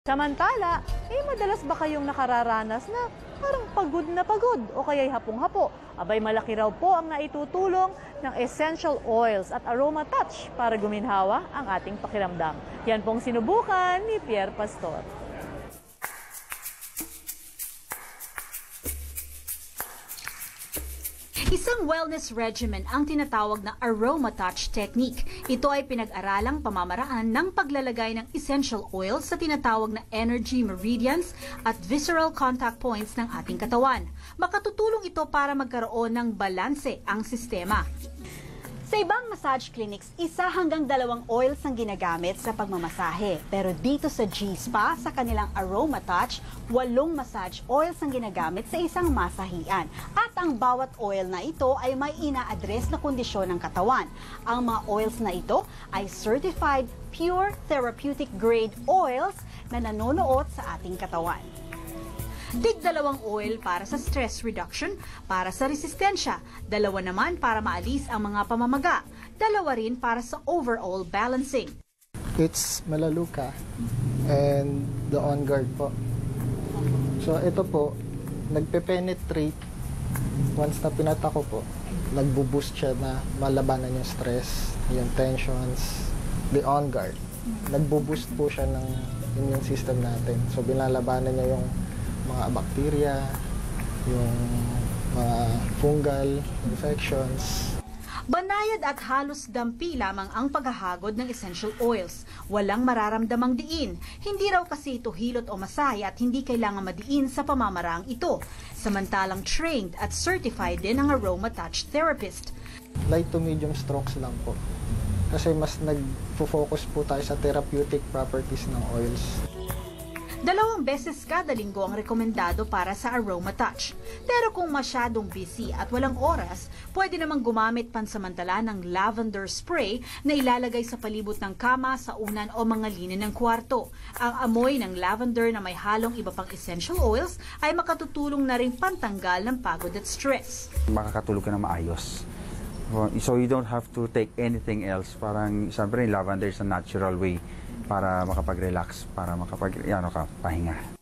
Samantala, madalas ba kayong nakararanas na parang pagod o kaya'y hapong-hapo? Abay malaki raw po ang naitutulong ng essential oils at aroma touch para guminhawa ang ating pakiramdam. Yan pong sinubukan ni Pierre Pastor. Isang wellness regimen ang tinatawag na aroma touch technique. Ito ay pinag-aralang pamamaraan ng paglalagay ng essential oils sa tinatawag na energy meridians at visceral contact points ng ating katawan. Makatutulong ito para magkaroon ng balanse ang sistema. Sa ibang massage clinics, 1 hanggang 2 oils ang ginagamit sa pagmamasahe. Pero dito sa G-Spa, sa kanilang Aroma Touch, 8 massage oils ang ginagamit sa isang masahian. At ang bawat oil na ito ay may ina-address na kondisyon ng katawan. Ang mga oils na ito ay certified pure therapeutic grade oils na nanonood sa ating katawan. Tig 2 oil para sa stress reduction, para sa resistensya, 2 naman para maalis ang mga pamamaga, 2 rin para sa overall balancing. It's Melaleuca and the On Guard po. So ito po, nagpe-penetrate, once na pinata ko po, nagbo-boost siya na malabanan yung stress, yung tensions, the On Guard. Nagbo-boost po siya ng immune system natin. So binalabanan niya yung mga bacteria, yung mga fungal infections. Banayad at halos dampi lamang ang paghahagod ng essential oils. Walang mararamdamang diin. Hindi raw kasi ito hilot o masahe at hindi kailangan madiin sa pamamaraang ito. Samantalang trained at certified din ang aroma touch therapist. Light to medium strokes lang po. Kasi mas nag-focus po tayo sa therapeutic properties ng oils. 2 beses kada linggo ang rekomendado para sa aroma touch. Pero kung masyadong busy at walang oras, pwede namang gumamit pansamantala ng lavender spray na ilalagay sa palibot ng kama, sa unan o mga linya ng kwarto. Ang amoy ng lavender na may halong iba pang essential oils ay makatutulong na rin pantanggal ng pagod at stress. Makakatulog ka na maayos. So you don't have to take anything else. Parang siyempre lavender is a natural way para makapag-relax, para pahinga.